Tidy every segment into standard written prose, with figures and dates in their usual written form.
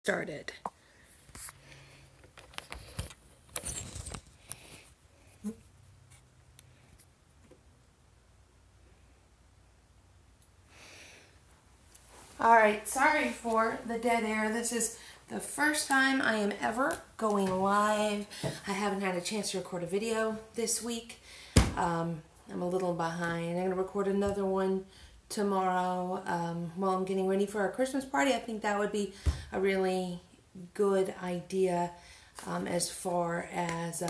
Started. Alright, sorry for the dead air. This is the first time I am ever going live. I haven't had a chance to record a video this week. I'm a little behind. I'm going to record another one tomorrow while I'm getting ready for our Christmas party. I think that would be a really good idea as far as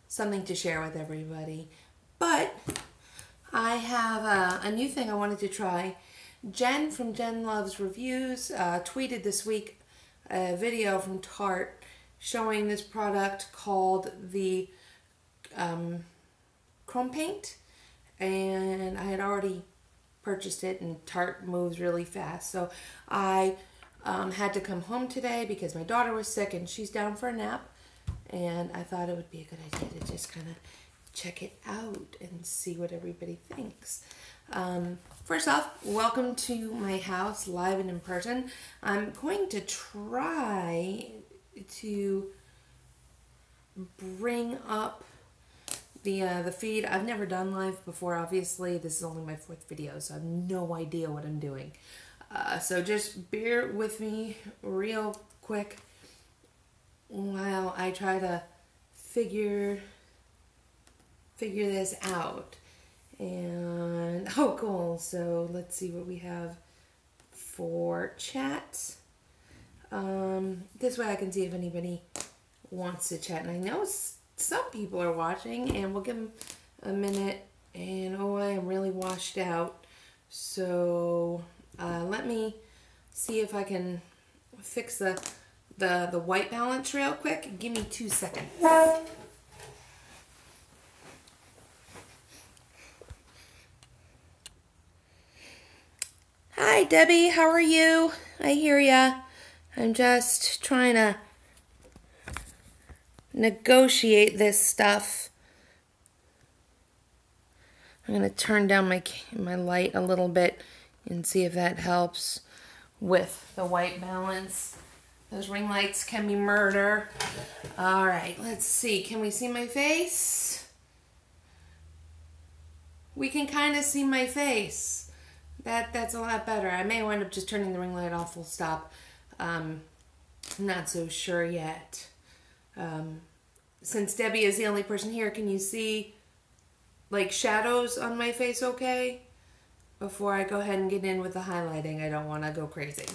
something to share with everybody. But I have a new thing I wanted to try. Jen from Jen Loves Reviews tweeted this week a video from Tarte showing this product called the Chrome Paint, and I had already purchased it, and Tarte moves really fast, so I had to come home today because my daughter was sick and she's down for a nap, and I thought it would be a good idea to just kind of check it out and see what everybody thinks. First off, welcome to my house live and in person. I'm going to try to bring up the feed. I've never done live before, obviously. This is only my 4th video, so I have no idea what I'm doing. So just bear with me real quick while I try to figure this out. And oh cool, so let's see what we have for chat. This way I can see if anybody wants to chat, and I know some people are watching, and we'll give them a minute. And oh, I am really washed out, so let me see if I can fix the white balance real quick. Give me 2 seconds. Hi, Debbie. How are you? I hear ya. I'm just trying to negotiate this stuff. I'm going to turn down my light a little bit and see if that helps with the white balance. Those ring lights can be murder. All right, let's see. Can we see my face? We can kind of see my face. That's a lot better. I may wind up just turning the ring light off full stop. I'm not so sure yet. Since Debbie is the only person here, can you see like shadows on my face okay? Before I go ahead and get in with the highlighting, I don't want to go crazy.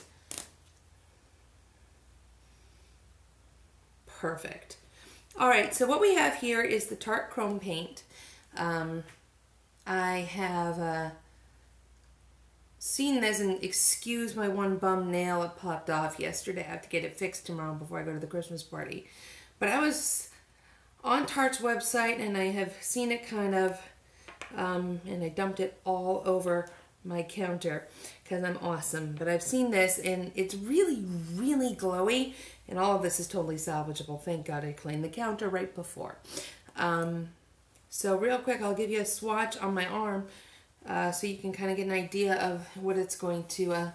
Perfect. Alright, so what we have here is the Tarte Chrome Paint. I have seen this, and excuse my one bum nail, it popped off yesterday. I have to get it fixed tomorrow before I go to the Christmas party. But I was on Tarte's website, and I have seen it kind of, and I dumped it all over my counter because I'm awesome. But I've seen this, and it's really, really glowy, and all of this is totally salvageable. Thank God I cleaned the counter right before. So real quick, I'll give you a swatch on my arm so you can kind of get an idea of what it's going to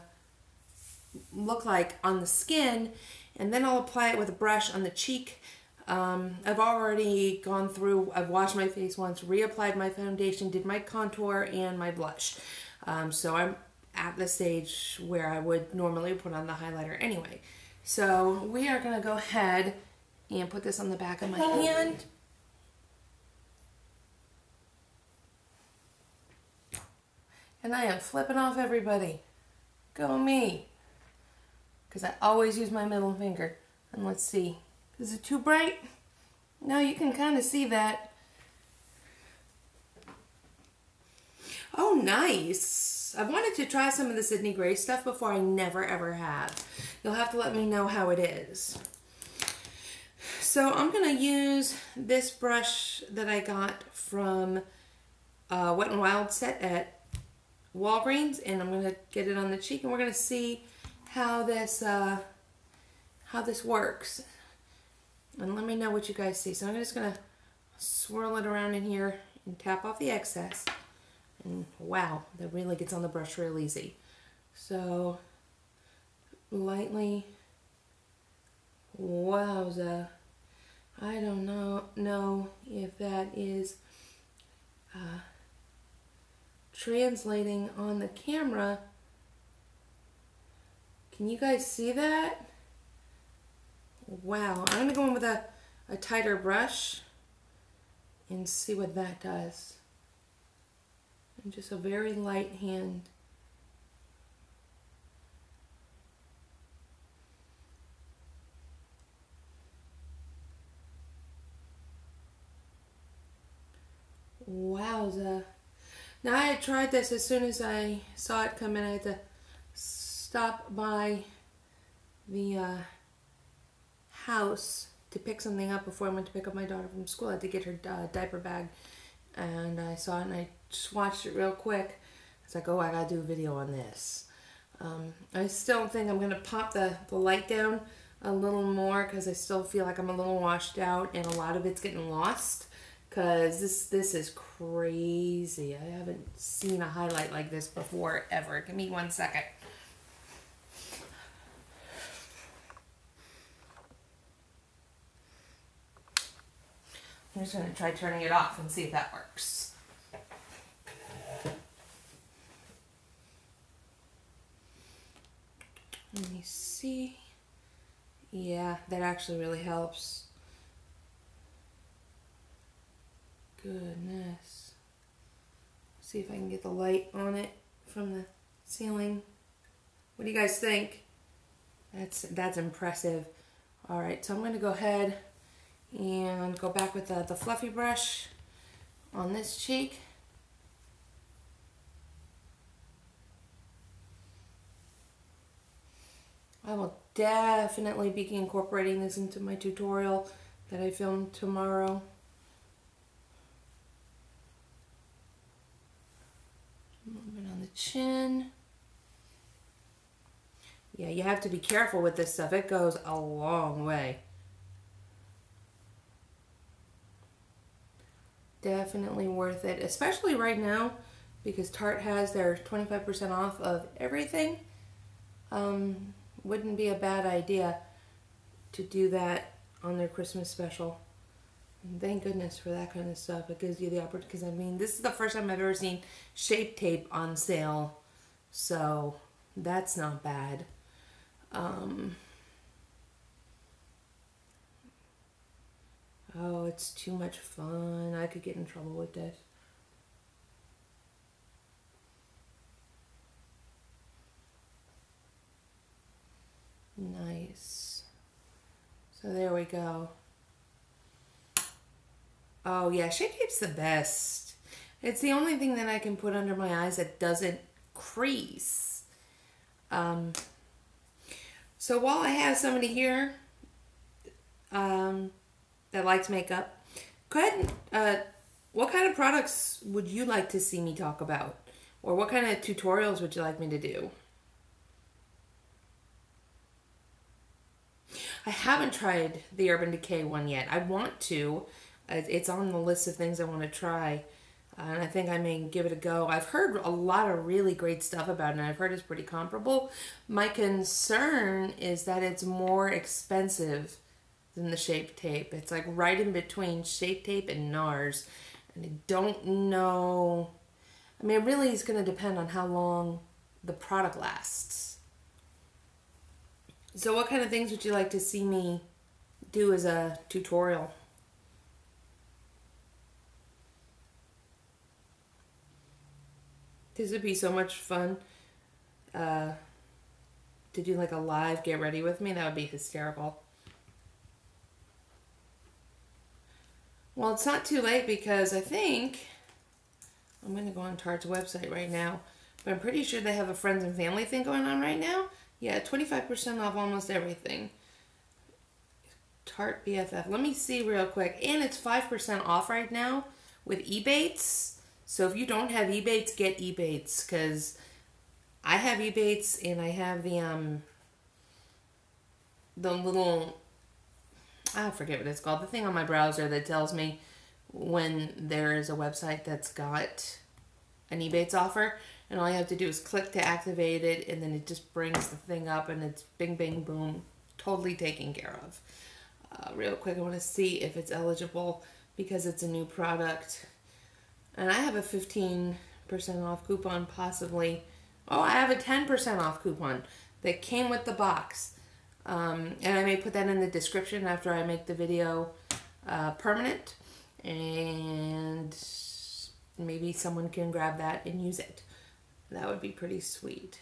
look like on the skin, and then I'll apply it with a brush on the cheek. I've already gone through, I've washed my face once, reapplied my foundation, did my contour and my blush. So I'm at the stage where I would normally put on the highlighter anyway. So we are going to go ahead and put this on the back of my hand. And I am flipping off everybody. Go me. Because I always use my middle finger. And let's see. Is it too bright? No, you can kind of see that. Oh, nice. I've wanted to try some of the Sydney Gray stuff before. I never ever have. You'll have to let me know how it is. So I'm going to use this brush that I got from Wet n Wild set at Walgreens, and I'm going to get it on the cheek, and we're going to see how this works. And let me know what you guys see. So I'm just going to swirl it around in here and tap off the excess. And wow, that really gets on the brush real easy. So lightly. Wowza. I don't know if that is translating on the camera. Can you guys see that? Wow. I'm going to go in with a tighter brush and see what that does. And just a very light hand. Wowza. Now I had tried this as soon as I saw it come in. I had to stop by the house to pick something up before I went to pick up my daughter from school. I had to get her diaper bag, and I saw it and I just watched it real quick. I was like, oh, I gotta do a video on this. I still think I'm gonna pop the light down a little more because I still feel like I'm a little washed out and a lot of it's getting lost. Because this is crazy. I haven't seen a highlight like this before, ever. Give me 1 second. I'm just going to try turning it off and see if that works. Let me see. Yeah, that actually really helps. Goodness. See if I can get the light on it from the ceiling. What do you guys think? That's impressive. All right, so I'm going to go ahead and go back with the fluffy brush on this cheek. I will definitely be incorporating this into my tutorial that I film tomorrow. A little bit on the chin. Yeah, you have to be careful with this stuff. It goes a long way. Definitely worth it, especially right now because Tarte has their 25% off of everything. Wouldn't be a bad idea to do that on their Christmas special. And thank goodness for that kind of stuff. It gives you the opportunity, because I mean, this is the first time I've ever seen Shape Tape on sale, so that's not bad. Oh, it's too much fun. I could get in trouble with this. Nice. So there we go. Oh yeah, Shape Tape's the best. It's the only thing that I can put under my eyes that doesn't crease. So while I have somebody here that likes makeup, go ahead and, what kind of products would you like to see me talk about? Or what kind of tutorials would you like me to do? I haven't tried the Urban Decay one yet. I want to. It's on the list of things I want to try. And I think I may give it a go. I've heard a lot of really great stuff about it, and I've heard it's pretty comparable. My concern is that it's more expensive than the Shape Tape. It's like right in between Shape Tape and NARS. And I don't know. I mean, it really is going to depend on how long the product lasts. So what kind of things would you like to see me do as a tutorial? This would be so much fun to do like a live get ready with me. That would be hysterical. Well, it's not too late because I think I'm going to go on Tarte's website right now. But I'm pretty sure they have a friends and family thing going on right now. Yeah, 25% off almost everything. Tarte BFF. Let me see real quick. And it's 5% off right now with Ebates. So if you don't have Ebates, get Ebates. Because I have Ebates and I have the little, I forget what it's called. The thing on my browser that tells me when there is a website that's got an Ebates offer. And all you have to do is click to activate it, and then it just brings the thing up, and it's bing, bing, boom, totally taken care of. Real quick, I want to see if it's eligible because it's a new product. And I have a 15% off coupon, possibly. Oh, I have a 10% off coupon that came with the box. And I may put that in the description after I make the video permanent. And maybe someone can grab that and use it. That would be pretty sweet.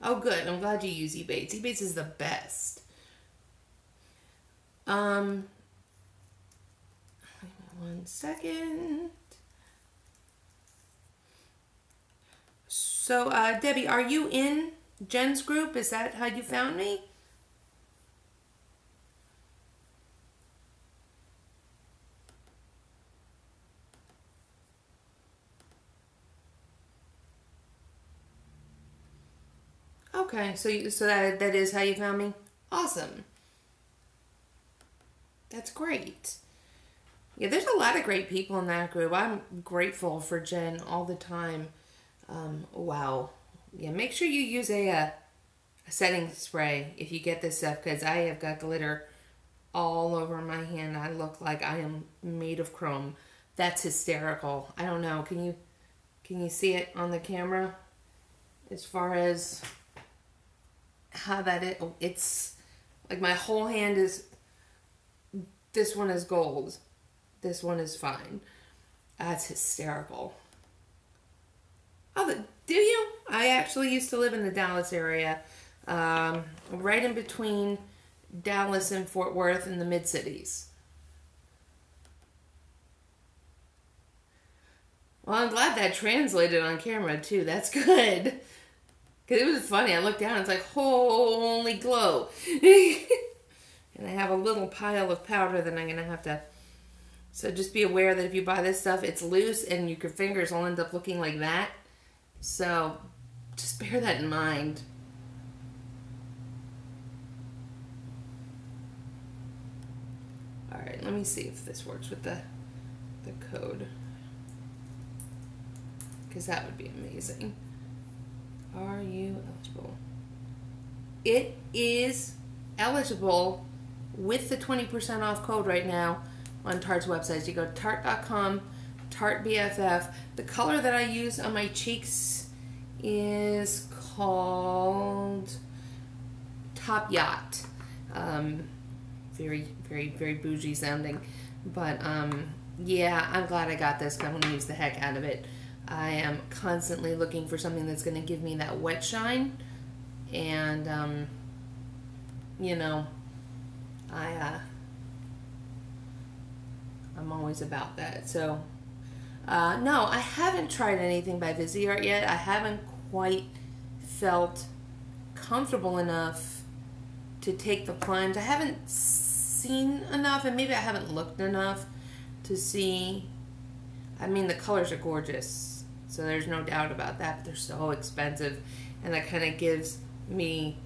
Oh, good. I'm glad you use Ebates. Ebates is the best. One second. So, Debbie, are you in Jen's group? Is that how you found me? Okay, so that is how you found me? Awesome. That's great. Yeah, there's a lot of great people in that group. I'm grateful for Jen all the time. Wow. Yeah, make sure you use a setting spray if you get this stuff, because I have got glitter all over my hand. I look like I am made of chrome. That's hysterical. I don't know. Can you see it on the camera? As far as how that is, it's like my whole hand is, this one is gold. This one is fine. That's hysterical. Oh, do you? I actually used to live in the Dallas area, right in between Dallas and Fort Worth in the mid-cities. Well, I'm glad that translated on camera, too. That's good. Because it was funny. I looked down, it's like, holy glow. And I have a little pile of powder that I'm going to have to... So just be aware that if you buy this stuff, it's loose and your fingers will end up looking like that. So just bear that in mind. Alright, let me see if this works with the code. Because that would be amazing. Are you eligible? It is eligible with the 20% off code right now on Tarte's website. So you go to Tarte.com, Tarte BFF. The color that I use on my cheeks is called Top Yacht. Very, very, very bougie sounding. But yeah, I'm glad I got this because I'm going to use the heck out of it. I am constantly looking for something that's going to give me that wet shine. And, you know, I'm always about that. So, no, I haven't tried anything by Viseart yet. I haven't quite felt comfortable enough to take the plunge. I haven't seen enough, and maybe I haven't looked enough to see. I mean, the colors are gorgeous, so there's no doubt about that, but they're so expensive, and that kind of gives me,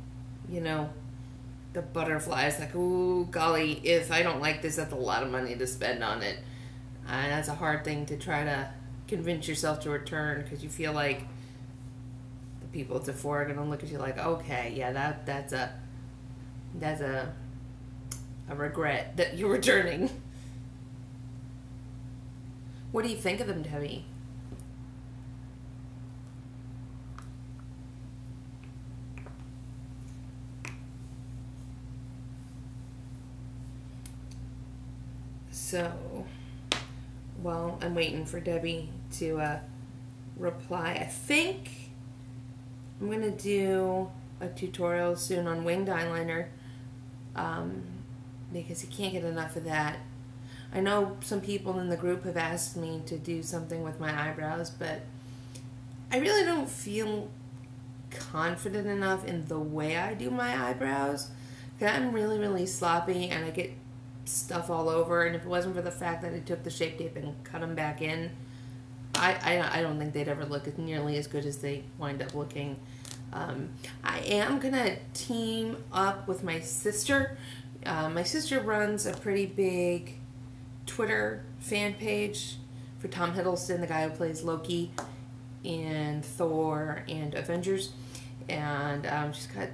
you know, the butterflies, like, ooh, golly, if I don't like this, that's a lot of money to spend on it. And that's a hard thing to try to convince yourself to return, because you feel like the people at Sephora are going to look at you like, okay, yeah, that's a regret that you're returning. What do you think of them, Debbie? So, well, I'm waiting for Debbie to reply. I think I'm going to do a tutorial soon on winged eyeliner because you can't get enough of that. I know some people in the group have asked me to do something with my eyebrows, but I really don't feel confident enough in the way I do my eyebrows. Because I'm really, really sloppy and I get stuff all over, and if it wasn't for the fact that I took the Shape Tape and cut them back in, I don't think they'd ever look nearly as good as they wind up looking. I am gonna team up with my sister. My sister runs a pretty big Twitter fan page for Tom Hiddleston, the guy who plays Loki, in Thor and Avengers, and she's got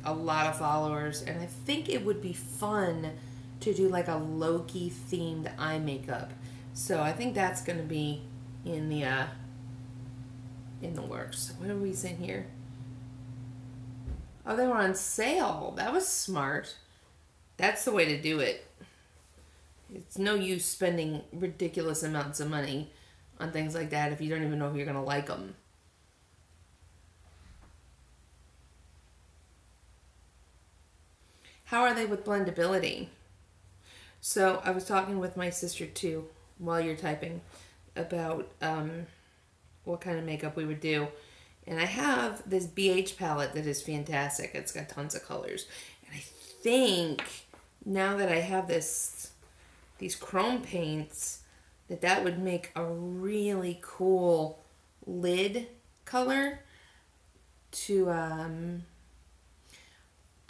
a lot of followers, and I think it would be fun to do like a Loki themed eye makeup. So I think that's going to be in the works. What are we saying here? Oh, they were on sale. That was smart. That's the way to do it. It's no use spending ridiculous amounts of money on things like that if you don't even know if you're going to like them. How are they with blendability? So I was talking with my sister too while you're typing about what kind of makeup we would do. And I have this BH palette that is fantastic. It's got tons of colors. And I think now that I have these chrome paints, that would make a really cool lid color to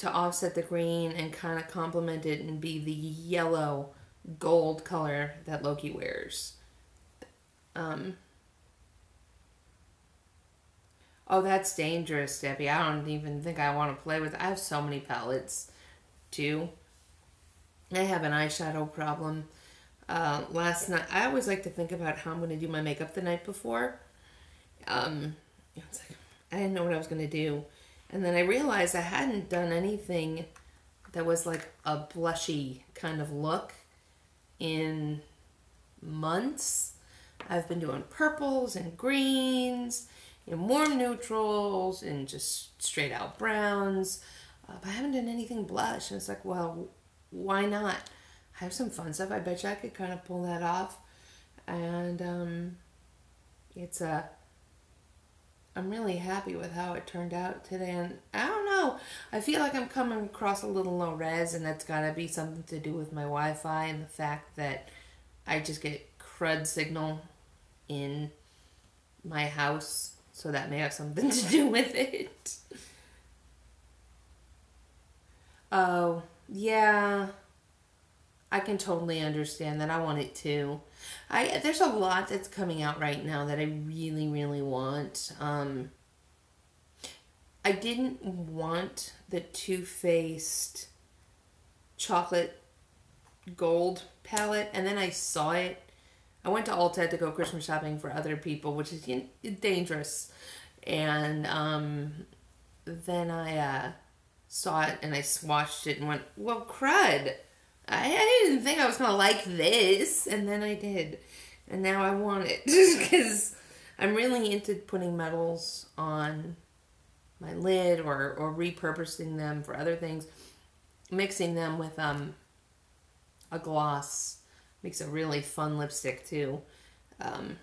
offset the green and kind of complement it and be the yellow gold color that Loki wears. Oh, that's dangerous, Debbie. I don't even think I want to play with it. I have so many palettes, too. I have an eyeshadow problem. Last night, I always like to think about how I'm going to do my makeup the night before. It's like, I didn't know what I was going to do. And then I realized I hadn't done anything that was like a blushy kind of look in months. I've been doing purples and greens and warm neutrals and just straight out browns. But I haven't done anything blush. And it's like, well, why not? I have some fun stuff. I bet you I could kind of pull that off. And I'm really happy with how it turned out today. And I don't know, I feel like I'm coming across a little low res, and that's got to be something to do with my Wi-Fi and the fact that I just get crud signal in my house. So that may have something to do with it. Oh, yeah. I can totally understand that. I want it too. There's a lot that's coming out right now that I really, really want. I didn't want the Too Faced chocolate gold palette, and then I saw it. I went to Ulta to go Christmas shopping for other people, which is dangerous. And then I saw it and I swatched it and went, well, crud. I didn't think I was going to like this, and then I did. And now I want it, because I'm really into putting metals on my lid or repurposing them for other things. Mixing them with a gloss makes a really fun lipstick, too. I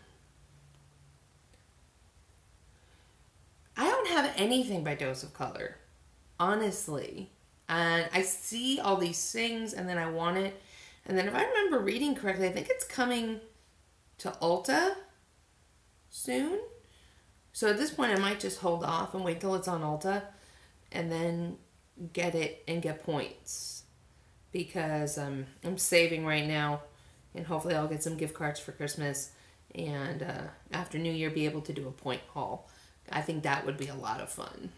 don't have anything by Dose of Color, honestly. And I see all these things, and then I want it. And then if I remember reading correctly, I think it's coming to Ulta soon. So at this point, I might just hold off and wait till it's on Ulta and then get it and get points. Because I'm saving right now, and hopefully I'll get some gift cards for Christmas. And after New Year, be able to do a point haul. I think that would be a lot of fun.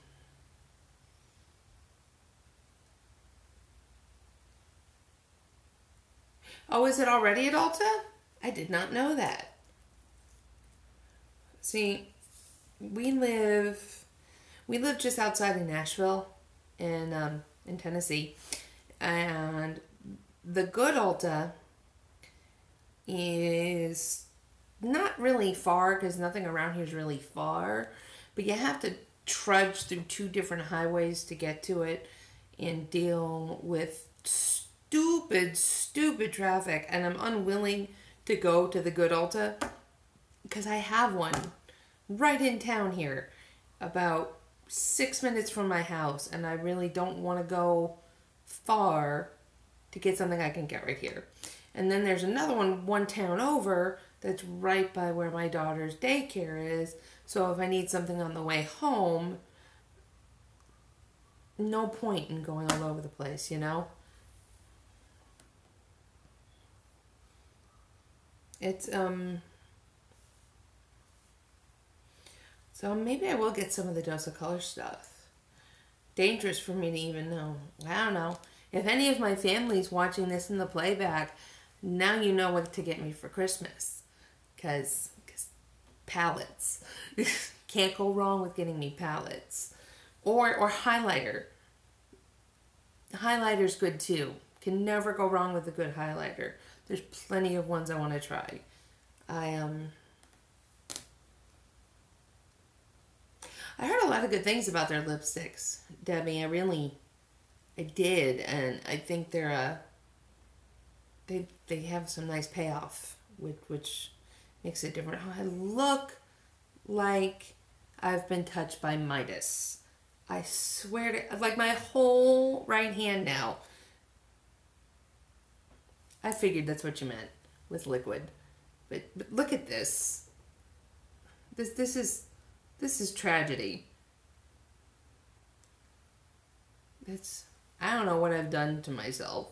Oh, is it already at Ulta? I did not know that. See, we live just outside of Nashville in Tennessee, and the good Ulta is not really far, because nothing around here is really far, but you have to trudge through two different highways to get to it and deal with stupid traffic, and I'm unwilling to go to the good Ulta because I have one right in town here, about 6 minutes from my house, and I really don't want to go far to get something I can get right here. And then there's another one town over, that's right by where my daughter's daycare is, so if I need something on the way home, no point in going all over the place, you know? It's, So maybe I will get some of the Dose of Color stuff. Dangerous for me to even know. I don't know. If any of my family's watching this in the playback, now you know what to get me for Christmas. Because palettes. Can't go wrong with getting me palettes. Or highlighter. Highlighter's good too. Can never go wrong with a good highlighter. There's plenty of ones I want to try. I heard a lot of good things about their lipsticks, Debbie. I did, and I think they're they have some nice payoff, which makes it different. Oh, I look like I've been touched by Midas. I swear to, like my whole right hand now. I figured that's what you meant with liquid, but look at this. This is tragedy. I don't know what I've done to myself.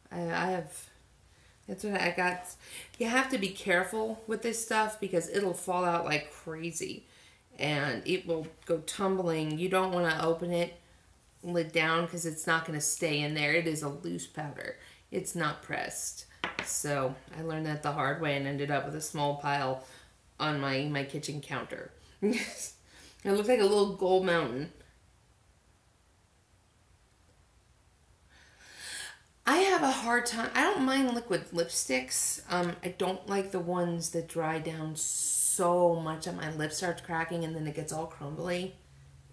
That's what I got. You have to be careful with this stuff because it'll fall out like crazy and it will go tumbling. You don't want to open it lid down because it's not going to stay in there. It is a loose powder. It's not pressed. So I learned that the hard way and ended up with a small pile on my kitchen counter. It looks like a little gold mountain. I have a hard time. I don't mind liquid lipsticks. I don't like the ones that dry down so much that my lip starts cracking and then it gets all crumbly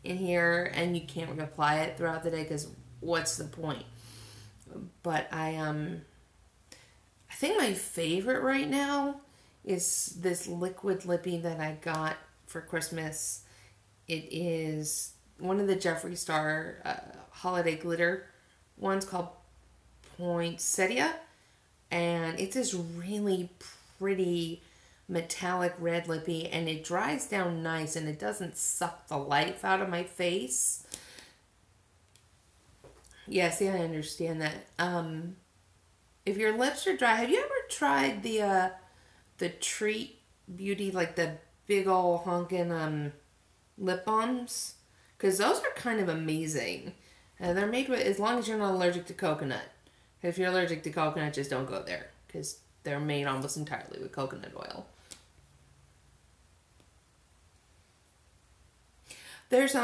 in here and you can't reapply it throughout the day because what's the point? But I think my favorite right now is this liquid lippy that I got for Christmas. It is one of the Jeffree Star holiday glitter ones called Poinsettia, and it's this really pretty metallic red lippy, and it dries down nice and it doesn't suck the life out of my face. Yeah, see, I understand that. If your lips are dry, have you ever tried the Treat Beauty, like the big ol' honkin' lip balms? Because those are kind of amazing. They're made with, as long as you're not allergic to coconut. If you're allergic to coconut, just don't go there. Because they're made almost entirely with coconut oil. There's,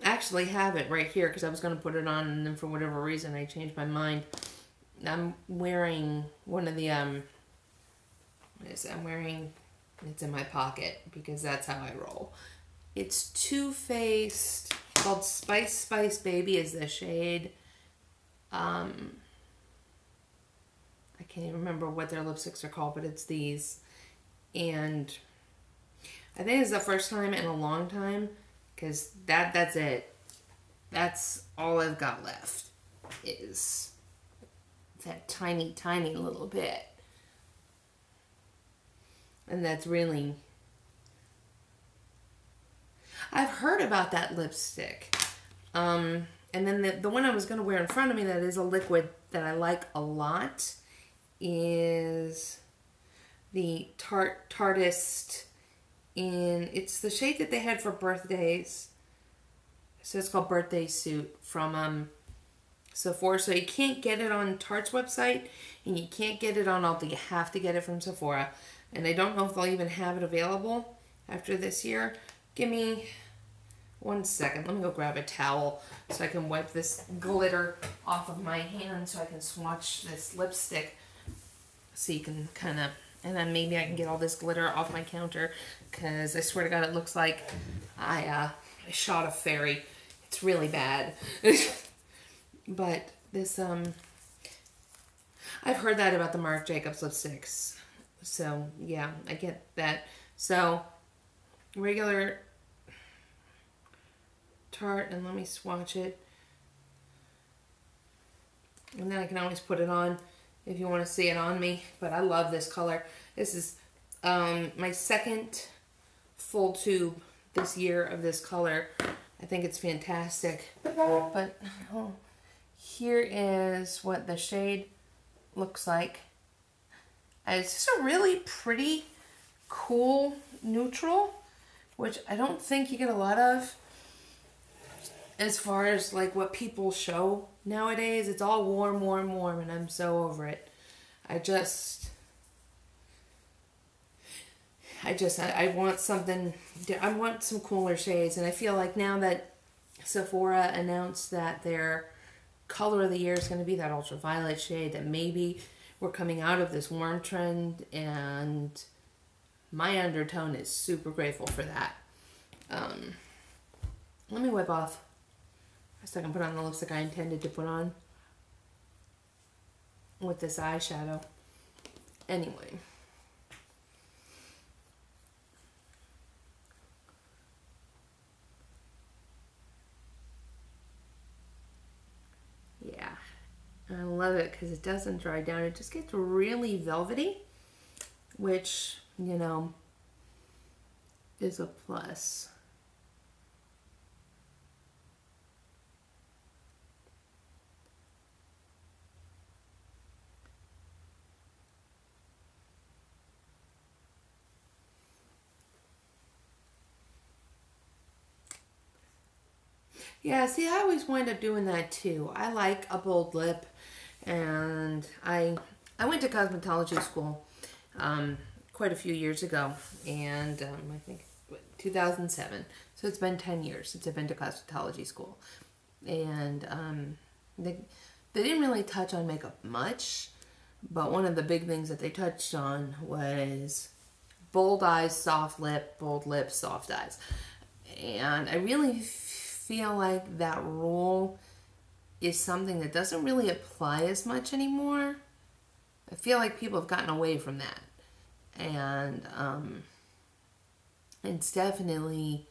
actually have it right here because I was going to put it on and then for whatever reason I changed my mind. I'm wearing one of the, it's in my pocket because that's how I roll. It's Too Faced, called Spice Baby is the shade. I can't even remember what their lipsticks are called, but it's these. And I think it's the first time in a long time because that's it. That's all I've got left is that tiny little bit. And that's really... I've heard about that lipstick. And then the one I was going to wear in front of me that is a liquid that I like a lot is the Tartist it's the shade that they had for birthdays. So it's called Birthday Suit from Sephora. So you can't get it on Tarte's website and you can't get it on Ulta. You have to get it from Sephora. And I don't know if they'll even have it available after this year. Give me 1 second. Let me go grab a towel so I can wipe this glitter off of my hand so I can swatch this lipstick. So you can kind of, and then maybe I can get all this glitter off my counter because I swear to God it looks like I shot a fairy. It's really bad. But this, I've heard that about the Marc Jacobs lipsticks. So yeah, I get that. So regular Tarte, and let me swatch it. And then I can always put it on if you want to see it on me. But I love this color. This is my second full tube this year of this color. I think it's fantastic. But here is what the shade looks like. It's just a really pretty, cool neutral. which I don't think you get a lot of as far as like what people show nowadays. It's all warm, warm, warm, and I'm so over it. I want something, I want some cooler shades, and I feel like now that Sephora announced that their color of the year is going to be that ultraviolet shade, that maybe we're coming out of this warm trend, and my undertone is super grateful for that. Let me wipe off so I can put on the lipstick I intended to put on with this eyeshadow. Anyway. Yeah. I love it because it doesn't dry down. It just gets really velvety, which, you know, is a plus. Yeah, see, I always wind up doing that too. I like a bold lip, and I went to cosmetology school quite a few years ago, and I think 2007. So it's been 10 years since I've been to cosmetology school, and they didn't really touch on makeup much, but one of the big things that they touched on was bold eyes, soft lip, bold lips, soft eyes, and I really feel like that rule is something that doesn't really apply as much anymore. I feel like people have gotten away from that, and it's definitely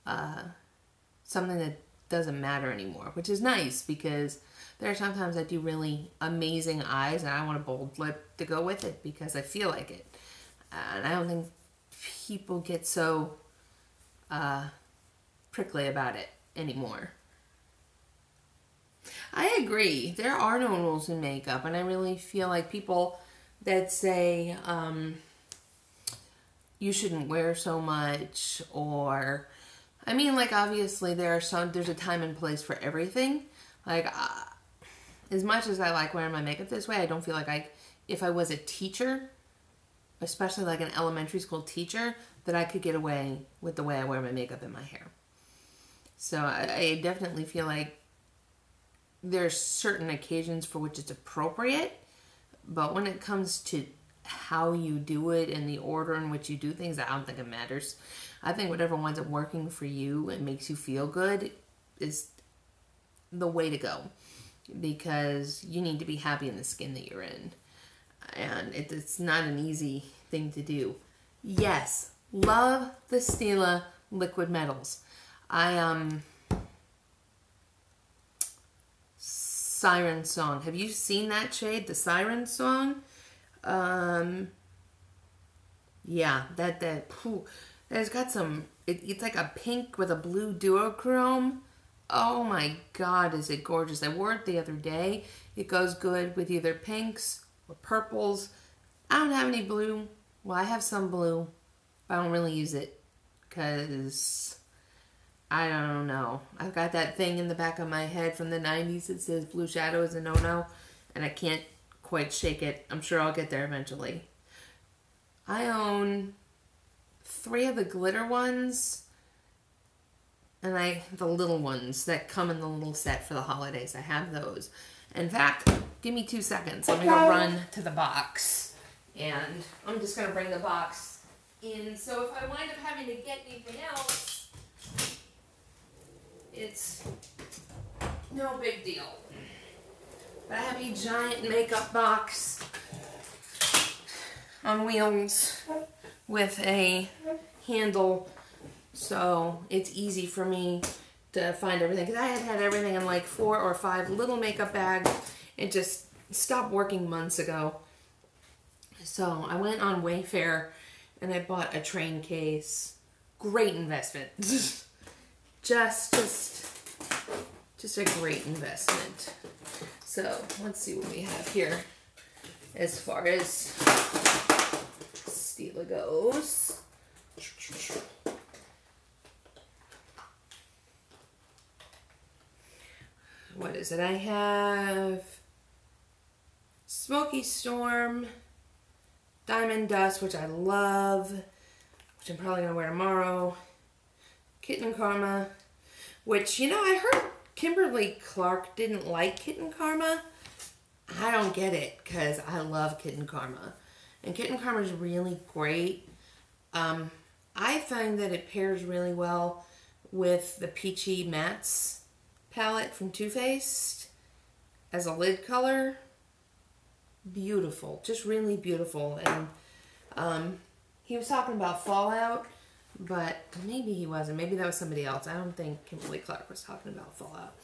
something that doesn't matter anymore, which is nice because there are sometimes I do really amazing eyes and I want a bold lip to go with it because I feel like it, and I don't think people get so prickly about it anymore. I agree. There are no rules in makeup, and I really feel like people that say you shouldn't wear so much, or I mean, like, obviously there's a time and place for everything. Like, as much as I like wearing my makeup this way, I don't feel like if I was a teacher, especially like an elementary school teacher, that I could get away with the way I wear my makeup and my hair. So I definitely feel like there's certain occasions for which it's appropriate, but when it comes to how you do it and the order in which you do things, I don't think it matters. I think whatever winds up working for you and makes you feel good is the way to go, because you need to be happy in the skin that you're in, and it's not an easy thing to do. Yes, love the Stila liquid metals. Siren Song. Have you seen that shade? The Siren Song? Yeah, that's got some, it's like a pink with a blue duochrome. Oh my God, is it gorgeous. I wore it the other day. It goes good with either pinks or purples. I don't have any blue. Well, I have some blue, but I don't really use it because I don't know. I've got that thing in the back of my head from the 90s that says blue shadow is a no-no, and I can't quite shake it. I'm sure I'll get there eventually. I own 3 of the glitter ones, and the little ones that come in the little set for the holidays. I have those. In fact, give me 2 seconds. Let me go run to the box, and I'm just going to bring the box in. So if I wind up having to get anything else, it's no big deal. But I have a giant makeup box on wheels with a handle, so it's easy for me to find everything. Because I had everything in like 4 or 5 little makeup bags. It just stopped working months ago. So I went on Wayfair and I bought a train case. Great investment. Just a great investment. So let's see what we have here as far as Stila goes. what is it? I have Smoky Storm, Diamond Dust, which I love, which I'm probably going to wear tomorrow. Kitten Karma, which, you know, I heard Kimberly Clark didn't like Kitten Karma. I don't get it, because I love Kitten Karma. And Kitten Karma is really great. I find that it pairs really well with the Peachy Mattes palette from Too Faced as a lid color. Beautiful. Just really beautiful. And he was talking about Fallout, but maybe he wasn't. Maybe that was somebody else. I don't think Kimberly Clark was talking about Fallout.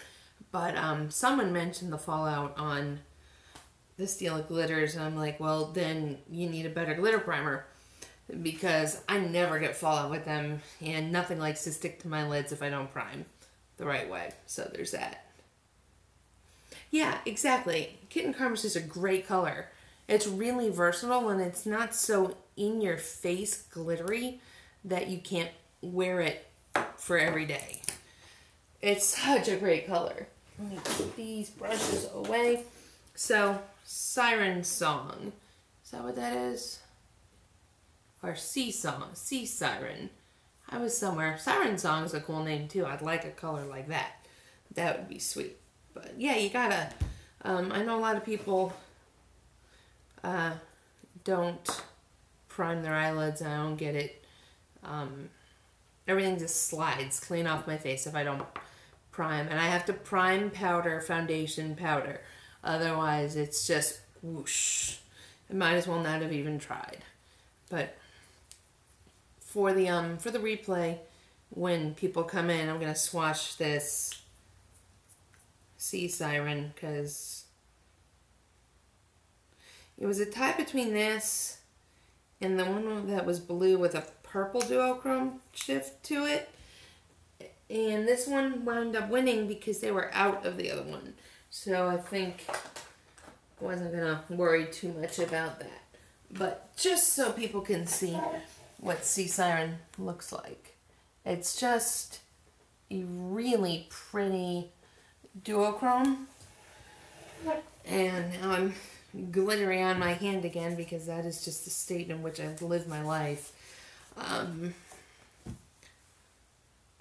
But someone mentioned the Fallout on the Steel Glitters, and I'm like, well, then you need a better glitter primer, because I never get fallout with them, and nothing likes to stick to my lids if I don't prime the right way. So there's that. Yeah, exactly. Kitten Karma is just a great color. It's really versatile, and it's not so in-your-face glittery that you can't wear it for every day. It's such a great color. Let me put these brushes away. So, Siren Song. Is that what that is? Or Sea Song. Sea Siren. I was somewhere. Siren Song is a cool name too. I'd like a color like that. That would be sweet. But yeah, you gotta... I know a lot of people don't prime their eyelids, and I don't get it. Everything just slides clean off my face if I don't prime. And I have to prime, powder, foundation, powder. Otherwise, it's just whoosh. I might as well not have even tried. But for the replay, when people come in, I'm gonna swatch this Sea Siren, because it was a tie between this and the one that was blue with a purple duochrome shift to it. And this one wound up winning because they were out of the other one. So I think I wasn't going to worry too much about that. But just so people can see what Sea Siren looks like. It's just a really pretty duochrome. And now I'm glittery on my hand again, because that is just the state in which I've lived my life.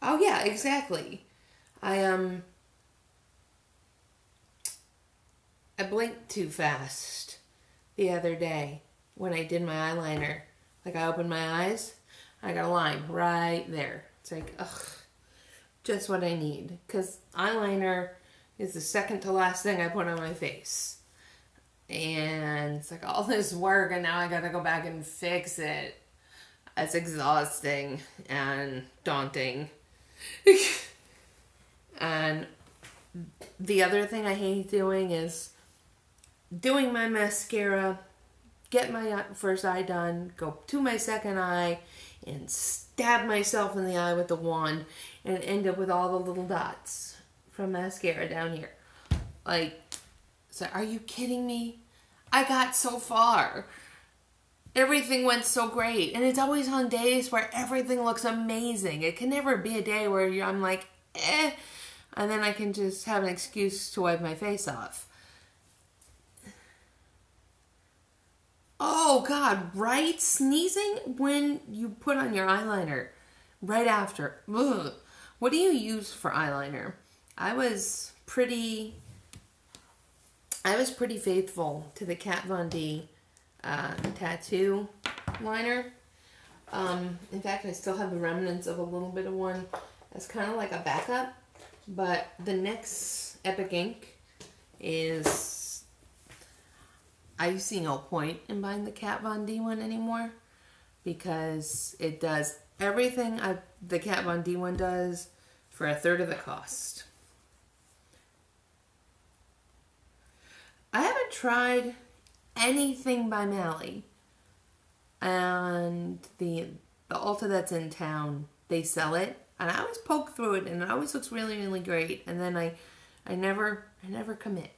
Oh yeah, exactly. I blinked too fast the other day when I did my eyeliner. Like, I opened my eyes, I got a line right there. It's like, ugh, just what I need. Because eyeliner is the second to last thing I put on my face. And it's like all this work, and now I gotta go back and fix it. It's exhausting and daunting. And the other thing I hate doing is doing my mascara, get my first eye done, go to my second eye, and stab myself in the eye with the wand, and end up with all the little dots from mascara down here. Like, so are you kidding me? I got so far. Everything went so great. And it's always on days where everything looks amazing. It can never be a day where I'm like, eh. And then I can just have an excuse to wipe my face off. Oh, God, right? Sneezing when you put on your eyeliner right after. Ugh. What do you use for eyeliner? I was pretty faithful to the Kat Von D tattoo liner. In fact, I still have the remnants of a little bit of one as kind of like a backup. But the NYX Epic Ink is... I see no point in buying the Kat Von D one anymore, because it does everything the Kat Von D one does for a third of the cost. I haven't tried anything by Mally, and the Ulta that's in town, they sell it, and I always poke through it, and it always looks really, really great, and then I never commit.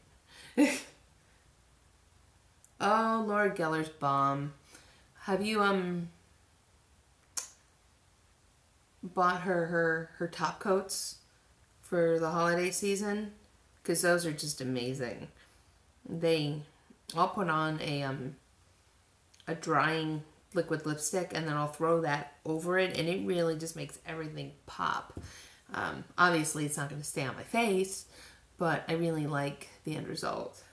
Oh, Laura Geller's bomb. Have you bought her top coats for the holiday season? because those are just amazing. I'll put on a drying liquid lipstick, and then I'll throw that over it, and it really just makes everything pop. Obviously, it's not going to stay on my face, but I really like the end result.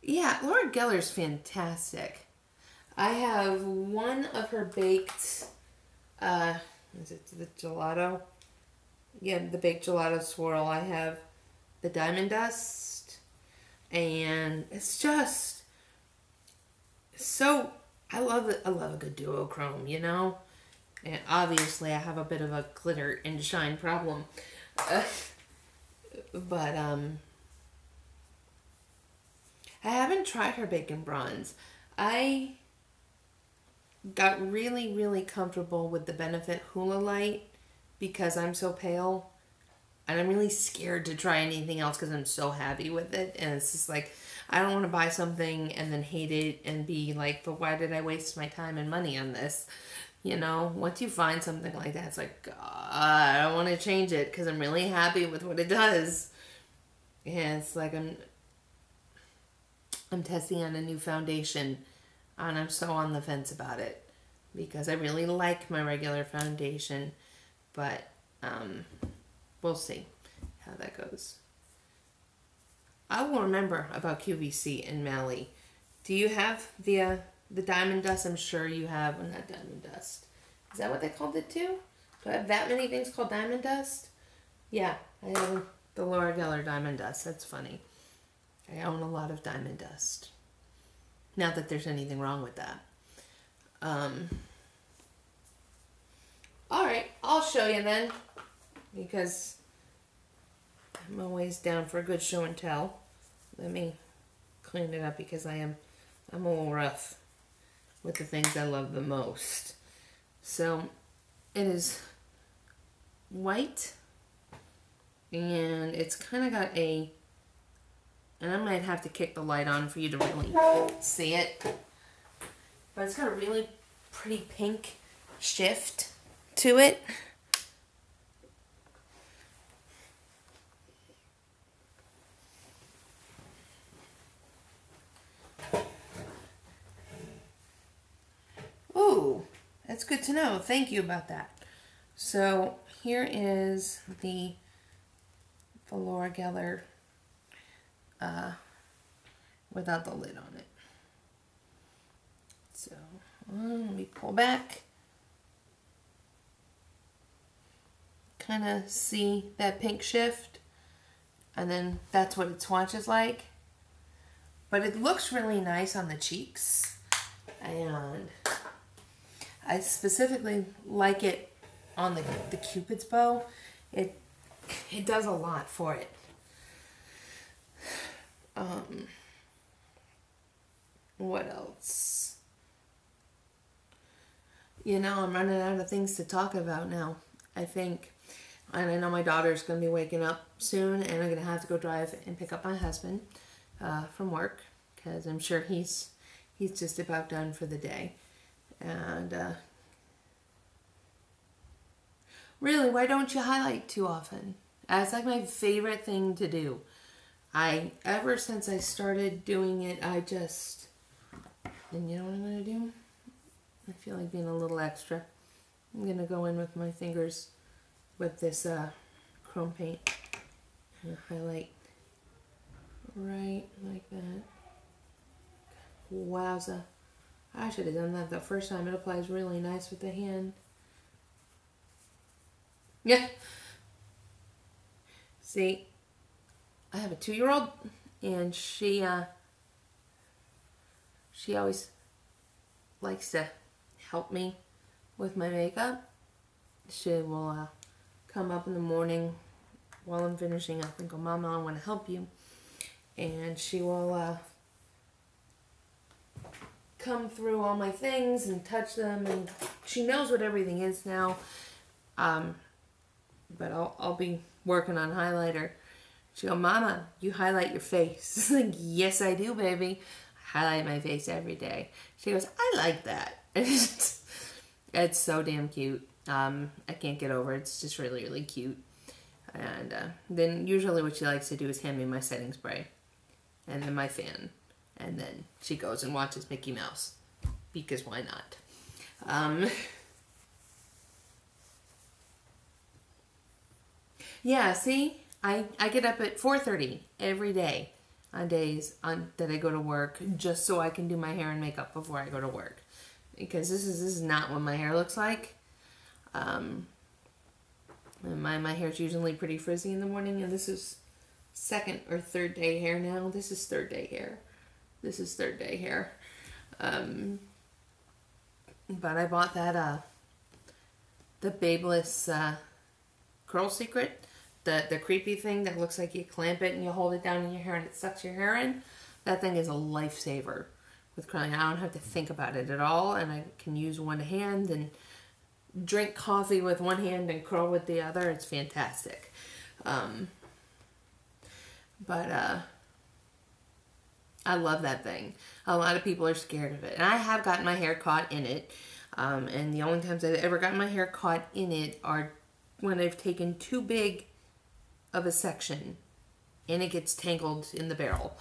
Yeah, Laura Geller's fantastic. I have one of her baked, is it the gelato? Yeah, the baked gelato swirl. I have the Diamond Dust, and it's just so, I love it. I love a good duochrome, you know? And obviously I have a bit of a glitter and shine problem. But I haven't tried her Bacon Bronze. I got really, really comfortable with the Benefit Hula Light because I'm so pale. And I'm really scared to try anything else because I'm so happy with it. And it's just like, I don't want to buy something and then hate it and be like, but why did I waste my time and money on this? You know, once you find something like that, it's like, God, I don't want to change it because I'm really happy with what it does. And it's like I'm testing on a new foundation, and I'm so on the fence about it because I really like my regular foundation, but we'll see how that goes. I will remember about QVC and Mally. Do you have the Diamond Dust? I'm sure you have. Well, not Diamond Dust. Is that what they called it too? Do I have that many things called Diamond Dust? Yeah, I have the Laura Geller Diamond Dust. That's funny. I own a lot of Diamond Dust. Not that there's anything wrong with that. Alright, I'll show you then. Because I'm always down for a good show and tell. Let me clean it up because I'm a little rough with the things I love the most. So it is white, and it's kind of got and I might have to kick the light on for you to really see it, but it's got a really pretty pink shift to it. Ooh, that's good to know. Thank you about that. So here is the Laura Geller without the lid on it. So let me pull back. Kind of see that pink shift, and then that's what its swatch is like. But it looks really nice on the cheeks, and I specifically like it on the Cupid's bow. It does a lot for it. What else? You know, I'm running out of things to talk about now, I think. And I know my daughter's going to be waking up soon, and I'm going to have to go drive and pick up my husband from work, because I'm sure he's just about done for the day. And really, why don't you highlight too often? That's like my favorite thing to do. Ever since I started doing it, and you know what I'm going to do? I feel like being a little extra. I'm going to go in with my fingers with this chrome paint and highlight right like that. Wowza. I should have done that the first time. It applies really nice with the hand. Yeah. See, I have a 2-year-old, and she always likes to help me with my makeup. She will come up in the morning while I'm finishing up and go, Mama, I want to help you. And she will come through all my things and touch them, and she knows what everything is now. But I'll be working on highlighter. She go, Mama, you highlight your face. Like, yes, I do, baby. I highlight my face every day. She goes, I like that. It's so damn cute. I can't get over it. It's just really, really cute. And then usually what she likes to do is hand me my setting spray and then my fan. And then she goes and watches Mickey Mouse. Because why not? Yeah, see? I get up at 4:30 every day on days that I go to work just so I can do my hair and makeup before I go to work. Because this is not what my hair looks like. My hair's usually pretty frizzy in the morning, and this is second or third day hair now. This is third day hair. This is third day hair. But I bought that the Babeless Curl Secret, the creepy thing that looks like you clamp it and you hold it down in your hair and it sucks your hair in. That thing is a lifesaver with curling. I don't have to think about it at all, and I can use one hand and drink coffee with one hand and curl with the other. It's fantastic. But I love that thing. A lot of people are scared of it. And I have gotten my hair caught in it. And the only times I've ever gotten my hair caught in it are when I've taken too big of a section and it gets tangled in the barrel.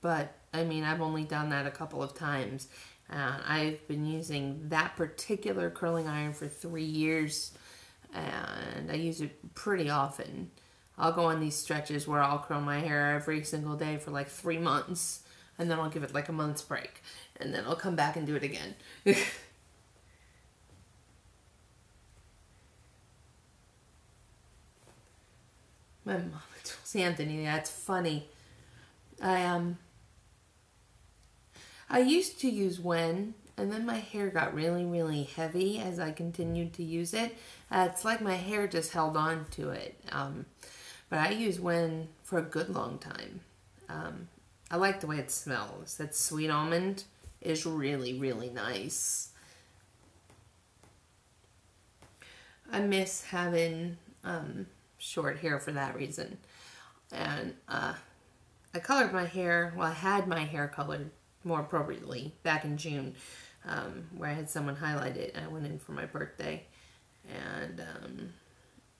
But, I mean, I've only done that a couple of times. I've been using that particular curling iron for 3 years, and I use it pretty often. I'll go on these stretches where I'll curl my hair every single day for like 3 months, and then I'll give it like a month's break, and then I'll come back and do it again. My mom tells Anthony, that's funny. I used to use Wen, and then my hair got really, really heavy as I continued to use it. It's like my hair just held on to it. But I use Wen for a good long time. I like the way it smells. That sweet almond is really, really nice. I miss having short hair for that reason. And I colored my hair, well, I had my hair colored more appropriately back in June, where I had someone highlight it. I went in for my birthday, and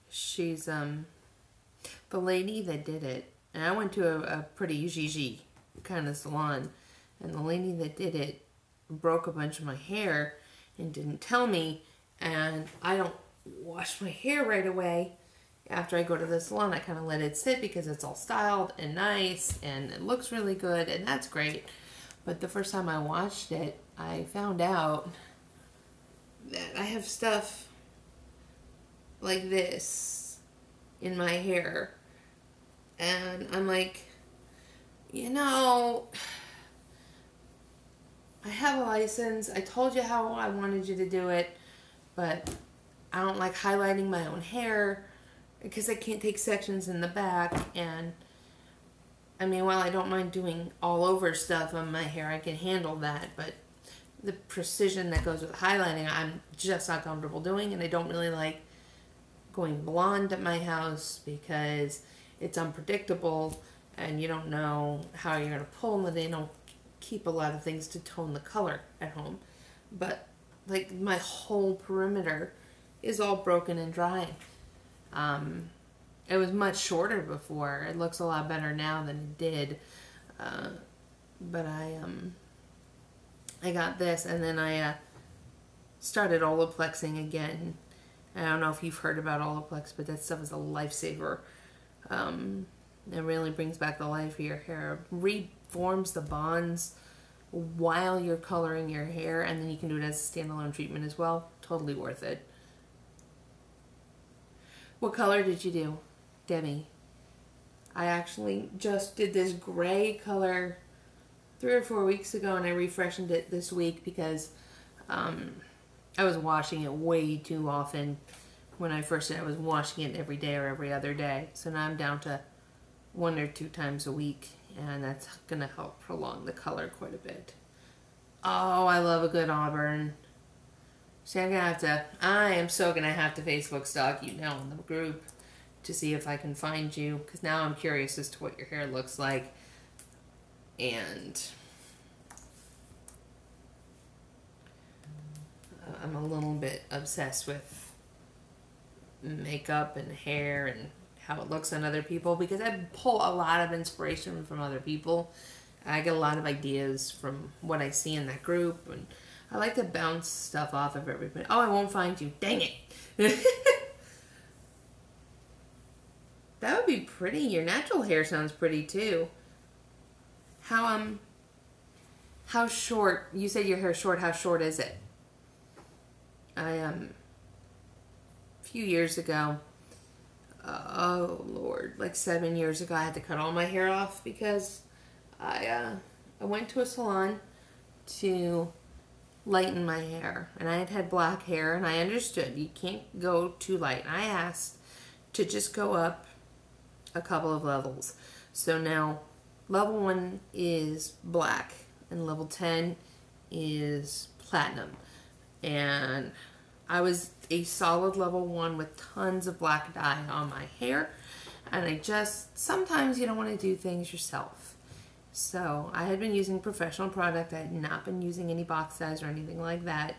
she's the lady that did it. And I went to a pretty Gigi kind of salon, and the lady that did it broke a bunch of my hair and didn't tell me, and I don't wash my hair right away. After I go to the salon, I kind of let it sit because it's all styled and nice and it looks really good, and that's great. But the first time I watched it, I found out that I have stuff like this in my hair. And I'm like, you know, I have a license. I told you how I wanted you to do it, but I don't like highlighting my own hair because I can't take sections in the back. And I mean, while I don't mind doing all over stuff on my hair, I can handle that, but the precision that goes with highlighting, I'm just not comfortable doing, and I don't really like going blonde at my house because it's unpredictable and you don't know how you're going to pull, and they don't keep a lot of things to tone the color at home. But like my whole perimeter is all broken and dry. It was much shorter before. It looks a lot better now than it did. But I got this, and then I started Olaplexing again. I don't know if you've heard about Olaplex, but that stuff is a lifesaver. It really brings back the life of your hair. Reforms the bonds while you're coloring your hair, and then you can do it as a standalone treatment as well. Totally worth it. What color did you do, Debbie? I actually just did this gray color 3 or 4 weeks ago, and I refreshened it this week because I was washing it way too often. When I first did, I was washing it every day or every other day. So now I'm down to 1 or 2 times a week, and that's going to help prolong the color quite a bit. Oh, I love a good auburn. See, I am so going to have to Facebook stalk you now in the group to see if I can find you, because now I'm curious as to what your hair looks like. And I'm a little bit obsessed with makeup and hair and how it looks on other people, because I pull a lot of inspiration from other people. I get a lot of ideas from what I see in that group, and I like to bounce stuff off of everybody. Oh, I won't find you. Dang it. That would be pretty. Your natural hair sounds pretty too. How short? You said your hair's short. How short is it? A few years ago, oh Lord, like 7 years ago, I had to cut all my hair off because I went to a salon to lighten my hair, and I had had black hair, and I understood you can't go too light. And I asked to just go up a couple of levels. So now level 1 is black and level 10 is platinum. And I was a solid level 1 with tons of black dye on my hair. And I just, sometimes you don't want to do things yourself. So I had been using professional product. I had not been using any box size or anything like that.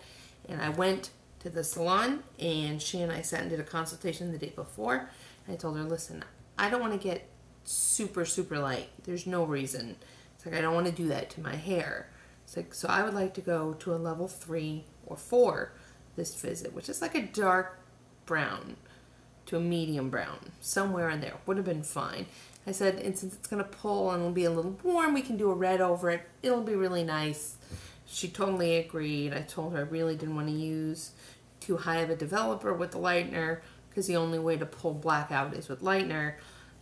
And I went to the salon, and she and I sat and did a consultation the day before. And I told her, listen, I don't want to get super, super light. There's no reason. It's like, I don't want to do that to my hair. It's like, so I would like to go to a level 3 or 4 this visit, which is like a dark brown to a medium brown. Somewhere in there. Would have been fine. I said, and since it's going to pull and it'll be a little warm, we can do a red over it. It'll be really nice. She totally agreed. I told her I really didn't want to use too high of a developer with the lightener, because the only way to pull black out is with lightener.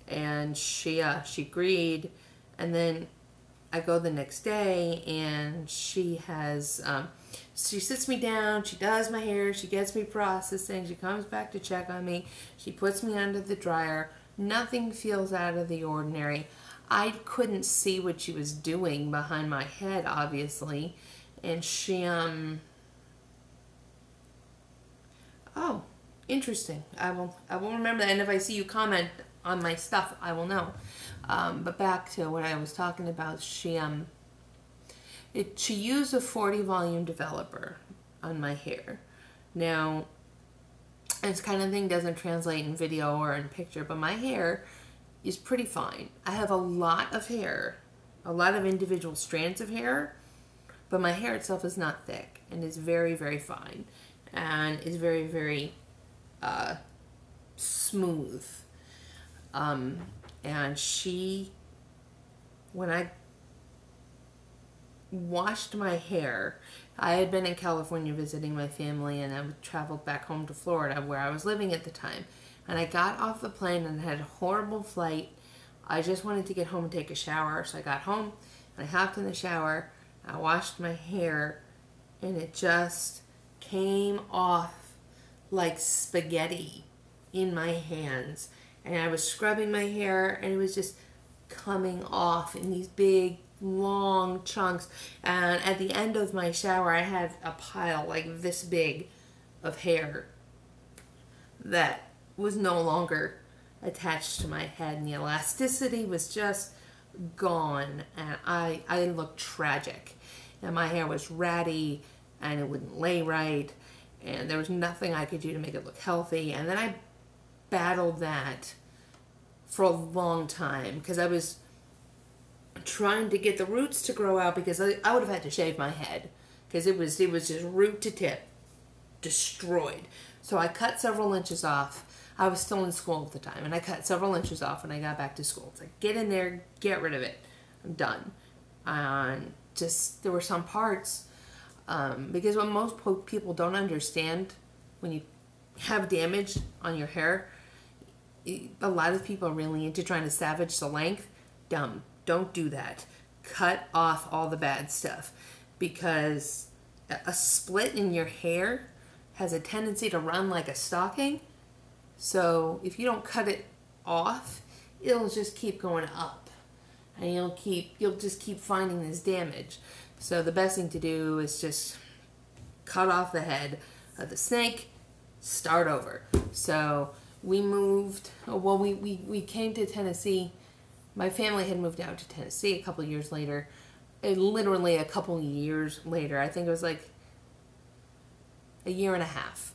And she agreed. And then I go the next day, and she has, she sits me down, she does my hair, she gets me processing, she comes back to check on me, she puts me under the dryer. Nothing feels out of the ordinary. I couldn't see what she was doing behind my head, obviously. And she, oh, interesting. I will remember that, and if I see you comment on my stuff, I will know. But back to what I was talking about, she used a 40 volume developer on my hair. Now, this kind of thing doesn't translate in video or in picture, but my hair is pretty fine. I have a lot of hair, a lot of individual strands of hair, but my hair itself is not thick and is very, very fine and is very, very smooth. And she, when I washed my hair, I had been in California visiting my family, and I traveled back home to Florida where I was living at the time. And I got off the plane and had a horrible flight. I just wanted to get home and take a shower. So I got home and I hopped in the shower. I washed my hair, and it just came off like spaghetti in my hands. And I was scrubbing my hair, and it was just coming off in these big, long chunks. And at the end of my shower, I had a pile like this big of hair that was no longer attached to my head, and the elasticity was just gone, and I looked tragic. And my hair was ratty, and it wouldn't lay right, and there was nothing I could do to make it look healthy. And then I battled that for a long time, because I was trying to get the roots to grow out, because I would have had to shave my head, because it was just root to tip destroyed. So I cut several inches off. I was still in school at the time, and I cut several inches off when I got back to school. It's like, get in there, get rid of it. I'm done. And just, there were some parts, because what most people don't understand, when you have damage on your hair, a lot of people are really into trying to savage the length. Dumb. Don't do that. Cut off all the bad stuff, because a split in your hair has a tendency to run like a stocking. So if you don't cut it off, it'll just keep going up, and you'll just keep finding this damage. So the best thing to do is just cut off the head of the snake, start over. So we moved, well, we came to Tennessee. My family had moved out to Tennessee a couple years later. Literally a couple years later. I think it was like a year and a half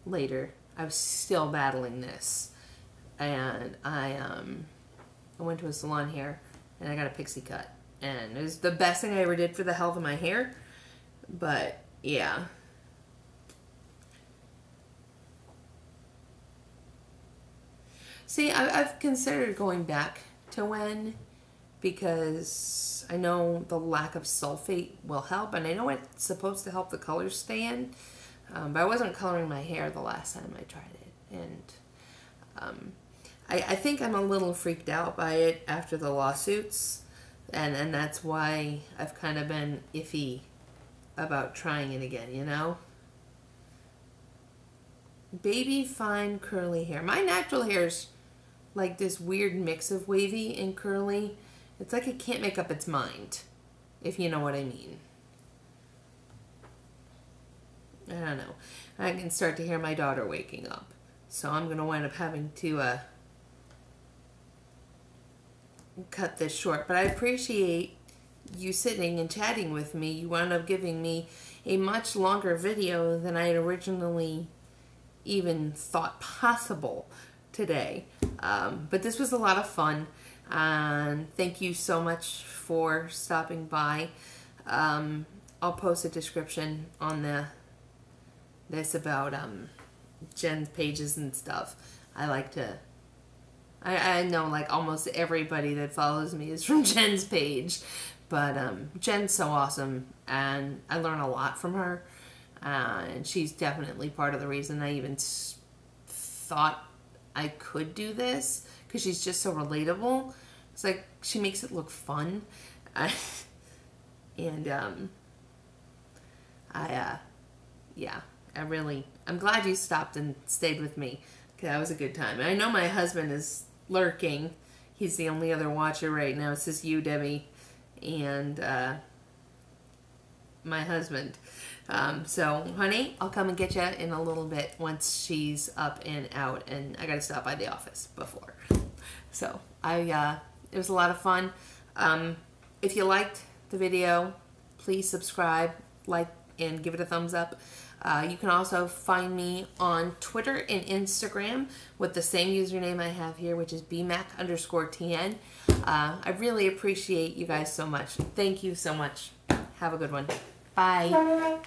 later. I was still battling this. And I went to a salon here and I got a pixie cut. And it was the best thing I ever did for the health of my hair. But, yeah. See, I've considered going back to Wen because I know the lack of sulfate will help, and I know it's supposed to help the colors stay in, but I wasn't coloring my hair the last time I tried it, and I think I'm a little freaked out by it after the lawsuits, and that's why I've kind of been iffy about trying it again, you know? Baby fine curly hair. My natural hair's like this weird mix of wavy and curly. It's like it can't make up its mind, if you know what I mean. I don't know. I can start to hear my daughter waking up. So I'm going to wind up having to cut this short. But I appreciate you sitting and chatting with me. You wound up giving me a much longer video than I had originally even thought possible today. But this was a lot of fun. And thank you so much for stopping by. I'll post a description on this about Jen's pages and stuff. I know like almost everybody that follows me is from Jen's page, but Jen's so awesome and I learn a lot from her, and she's definitely part of the reason I even thought I could do this, because she's just so relatable. It's like she makes it look fun. I'm glad you stopped and stayed with me, because that was a good time. And I know my husband is lurking. He's the only other watcher right now. It's just you, Debbie, and my husband. So, honey, I'll come and get you in a little bit once she's up and out, and I gotta stop by the office before. So, it was a lot of fun. If you liked the video, please subscribe, like, and give it a thumbs up. You can also find me on Twitter and Instagram with the same username I have here, which is bmac_tn. I really appreciate you guys so much. Thank you so much. Have a good one. Bye.